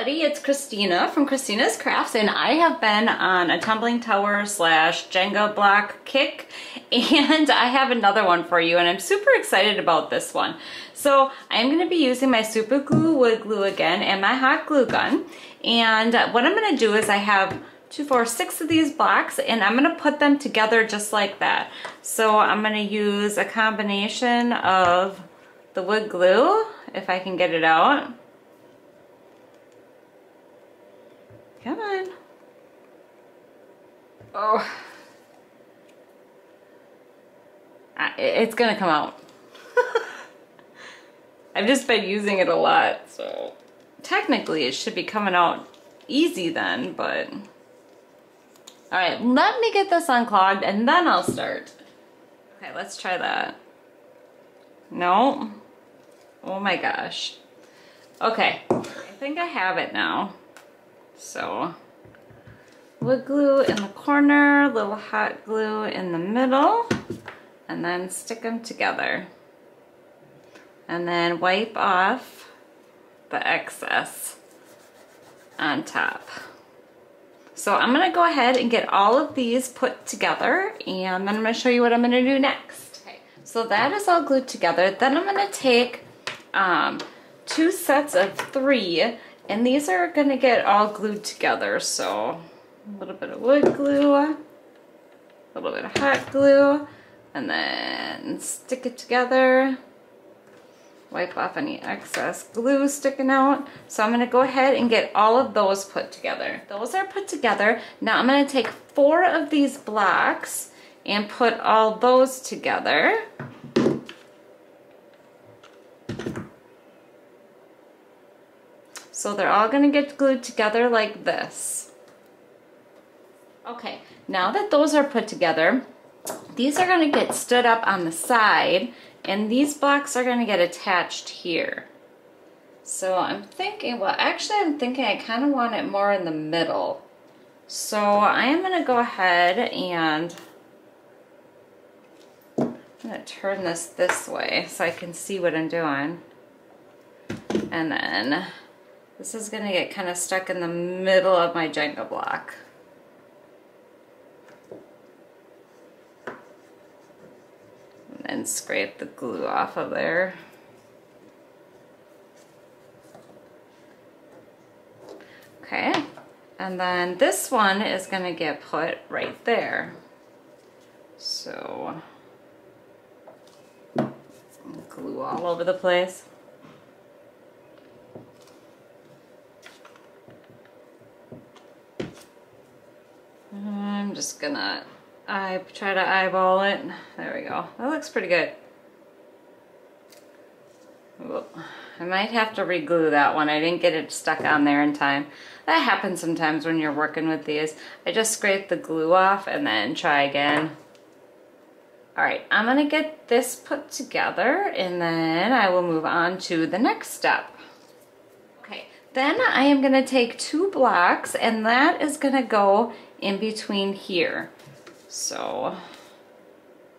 everybody, it's Christina from Christina's Crafts, and I have been on a tumbling tower slash Jenga block kick, and I have another one for you, and I'm super excited about this one. So I'm going to be using my super glue wood glue again and my hot glue gun, and what I'm going to do is I have 2, 4, 6 of these blocks, and I'm going to put them together just like that. So I'm going to use a combination of the wood glue, if I can get it out. Come on. Oh. It's gonna come out. I've just been using it a lot, so technically it should be coming out easy then, but... Alright, let me get this unclogged and then I'll start. Okay, let's try that. No. Oh my gosh. Okay, I think I have it now. So, wood glue in the corner, little hot glue in the middle, and then stick them together. And then wipe off the excess on top. So I'm going to go ahead and get all of these put together, and then I'm going to show you what I'm going to do next. Okay, so that is all glued together. Then I'm going to take 2 sets of 3, and these are going to get all glued together. So a little bit of wood glue, a little bit of hot glue, and then stick it together. Wipe off any excess glue sticking out. So I'm going to go ahead and get all of those put together. Those are put together. Now I'm going to take 4 of these blocks and put all those together. So they're all going to get glued together like this. Okay, now that those are put together, these are going to get stood up on the side, and these blocks are going to get attached here. So I'm thinking, well actually I'm thinking I kind of want it more in the middle. So I am going to go ahead and I'm going to turn this way so I can see what I'm doing. And then this is going to get kind of stuck in the middle of my Jenga block. And then scrape the glue off of there. Okay, and then this one is going to get put right there. So, glue all over the place. I'm just gonna try to eyeball it. There we go. That looks pretty good. Ooh, I might have to re-glue that one. I didn't get it stuck on there in time. That happens sometimes when you're working with these. I just scrape the glue off and then try again. Alright, I'm gonna get this put together and then I will move on to the next step. Okay, then I am gonna take 2 blocks and that is gonna go in between here. So,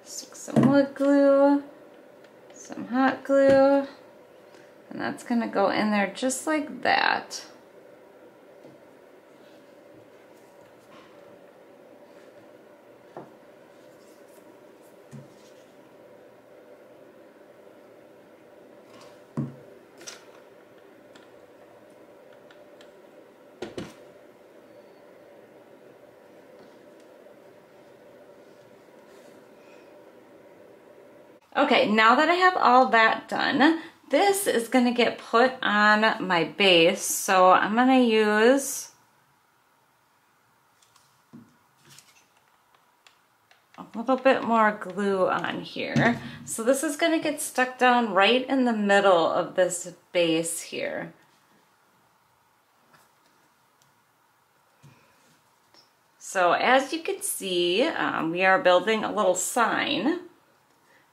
stick some wood glue, some hot glue, and that's gonna go in there just like that. Okay, now that I have all that done, this is going to get put on my base. So I'm going to use a little bit more glue on here. So this is going to get stuck down right in the middle of this base here. So as you can see, we are building a little sign.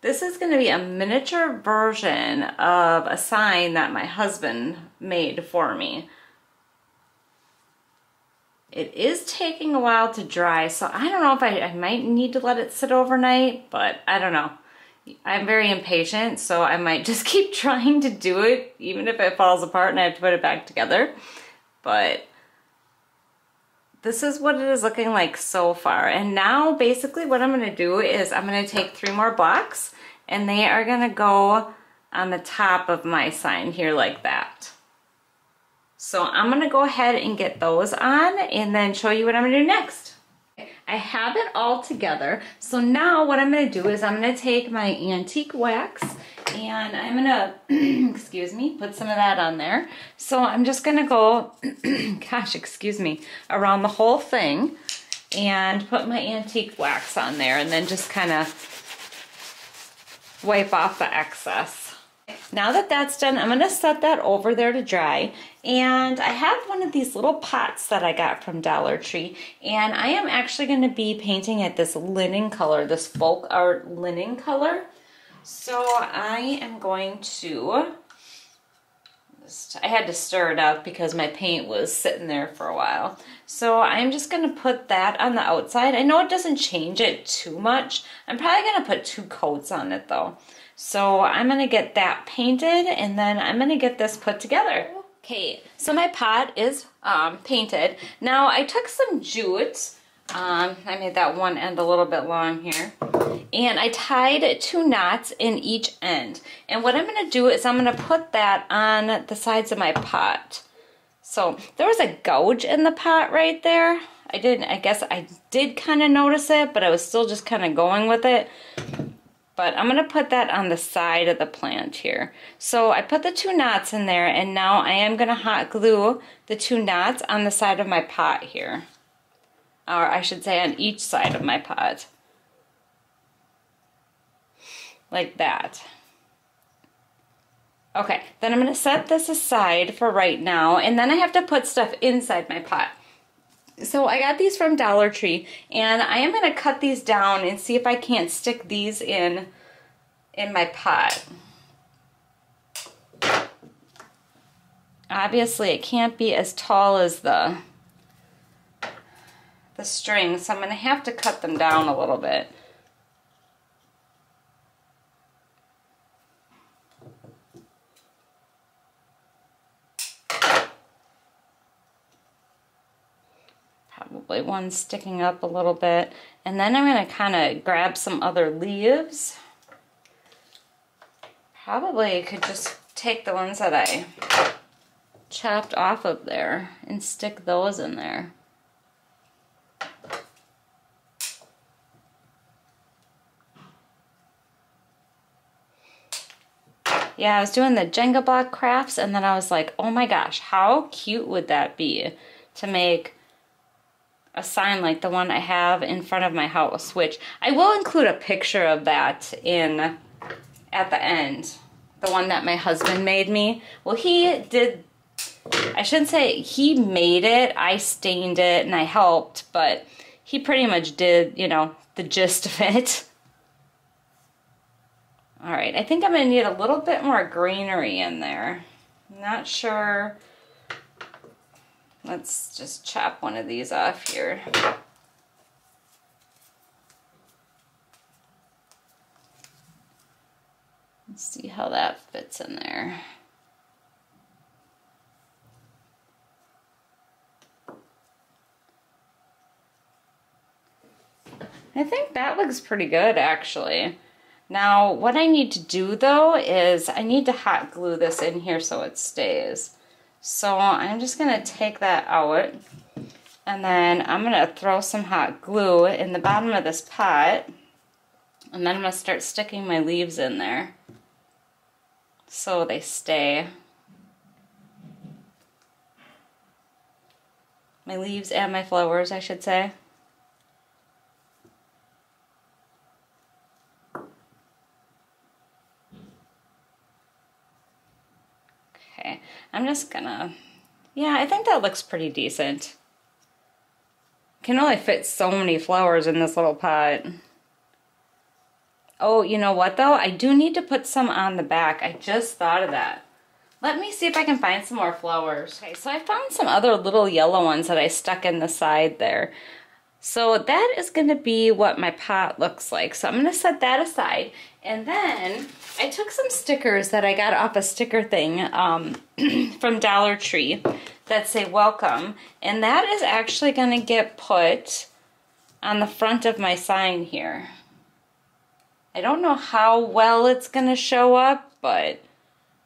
This is going to be a miniature version of a sign that my husband made for me. It is taking a while to dry, so I don't know if I might need to let it sit overnight, but I don't know. I'm very impatient, so I might just keep trying to do it, even if it falls apart and I have to put it back together. but this is what it is looking like so far. And now basically what I'm gonna do is I'm gonna take 3 more blocks and they are gonna go on the top of my sign here like that. So I'm gonna go ahead and get those on and then show you what I'm gonna do next. I have it all together. So now what I'm gonna do is I'm gonna take my antique wax and I'm gonna, excuse me, put some of that on there. So I'm just gonna go, gosh, excuse me, around the whole thing and put my antique wax on there and then just kind of wipe off the excess. Now that that's done, I'm gonna set that over there to dry. And I have one of these little pots that I got from Dollar Tree, and I am actually gonna be painting it this linen color, this folk art linen color. So I am going to, I had to stir it up because my paint was sitting there for a while. So I'm just gonna put that on the outside. I know it doesn't change it too much. I'm probably gonna put 2 coats on it though. So I'm gonna get that painted and then I'm gonna get this put together. Okay, so my pot is painted. Now I took some jute. I made that one end a little bit long here. And I tied 2 knots in each end. And what I'm gonna do is I'm gonna put that on the sides of my pot. So there was a gouge in the pot right there. I guess I did kind of notice it, but I was still just kind of going with it. But I'm gonna put that on the side of the plant here. So I put the 2 knots in there and now I am gonna hot glue the 2 knots on the side of my pot here. Or I should say on each side of my pot. Like that. Okay, then I'm gonna set this aside for right now and then I have to put stuff inside my pot. So I got these from Dollar Tree and I am gonna cut these down and see if I can't stick these in my pot. Obviously it can't be as tall as the string, so I'm gonna have to cut them down a little bit. Probably one sticking up a little bit. And then I'm gonna kind of grab some other leaves. Probably could just take the ones that I chopped off of there and stick those in there. Yeah, I was doing the Jenga block crafts and then I was like, oh my gosh, how cute would that be to make a sign like the one I have in front of my house, which I will include a picture of that at the end. The one that my husband made me. Well, he did, I shouldn't say he made it, I stained it and I helped, but he pretty much did, you know, the gist of it. All right, I think I'm gonna need a little bit more greenery in there. I'm not sure. Let's just chop one of these off here. Let's see how that fits in there. I think that looks pretty good actually. Now what I need to do though is I need to hot glue this in here so it stays. So I'm just gonna take that out and then I'm gonna throw some hot glue in the bottom of this pot and then I'm gonna start sticking my leaves in there so they stay. My leaves and my flowers, I should say. Okay, I'm just gonna, yeah, I think that looks pretty decent. Can only fit so many flowers in this little pot. Oh, you know what though? I do need to put some on the back. I just thought of that. Let me see if I can find some more flowers. Okay, so I found some other little yellow ones that I stuck in the side there. So that is going to be what my pot looks like. So I'm going to set that aside. And then I took some stickers that I got off a sticker thing from Dollar Tree that say welcome. And that is actually going to get put on the front of my sign here. I don't know how well it's going to show up, but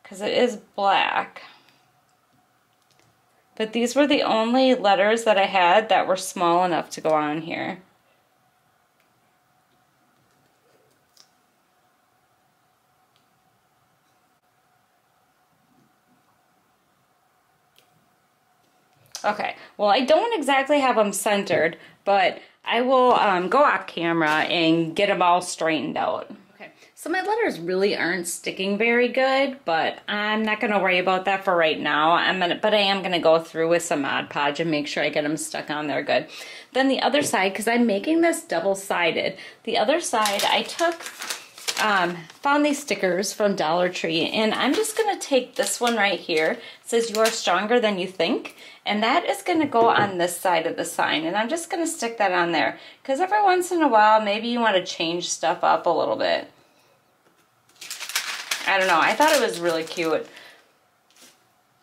because it is black. But these were the only letters that I had that were small enough to go on here. Okay, well, I don't exactly have them centered, but I will go off camera and get them all straightened out. Okay, so my letters really aren't sticking very good, but I'm not going to worry about that for right now. But I am going to go through with some Mod Podge and make sure I get them stuck on there good. Then the other side, because I'm making this double-sided, the other side I took, found these stickers from Dollar Tree, and I'm just going to take this one right here. It says, "You are stronger than you think." And that is going to go on this side of the sign. And I'm just going to stick that on there. Because every once in a while, maybe you want to change stuff up a little bit. I don't know. I thought it was really cute.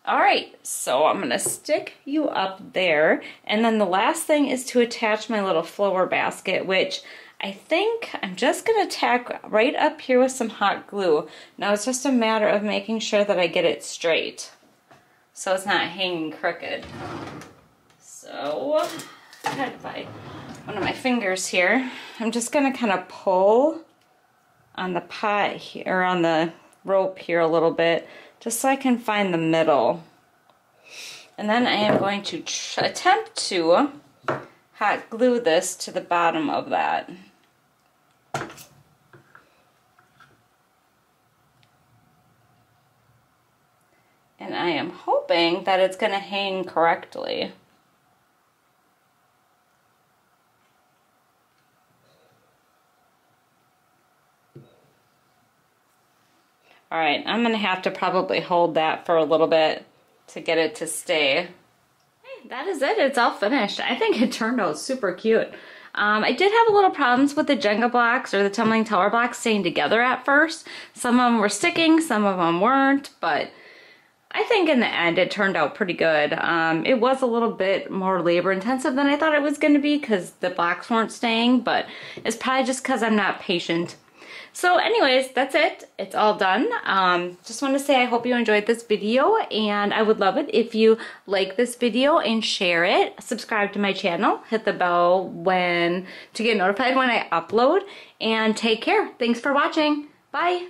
Alright, so I'm going to stick you up there. And then the last thing is to attach my little fLOWER basket, which I think I'm just going to tack right up here with some hot glue. Now it's just a matter of making sure that I get it straight, so it's not hanging crooked. So, by one of my fingers here, I'm just going to kind of pull on the pot here, or on the rope here a little bit, just so I can find the middle. And then I am going to attempt to hot glue this to the bottom of that. And I am hoping that it's going to hang correctly. Alright, I'm going to have to probably hold that for a little bit to get it to stay. Hey, that is it. It's all finished. I think it turned out super cute. I did have a little problems with the Jenga blocks or the tumbling tower blocks staying together at first. Some of them were sticking, some of them weren't, but I think in the end it turned out pretty good. It was a little bit more labor intensive than I thought it was going to be because the blocks weren't staying, but it's probably just because I'm not patient. So anyways, that's it. It's all done. Just want to say I hope you enjoyed this video, and I would love it if you like this video and share it. Subscribe to my channel, hit the bell to get notified when I upload, and take care. Thanks for watching. Bye.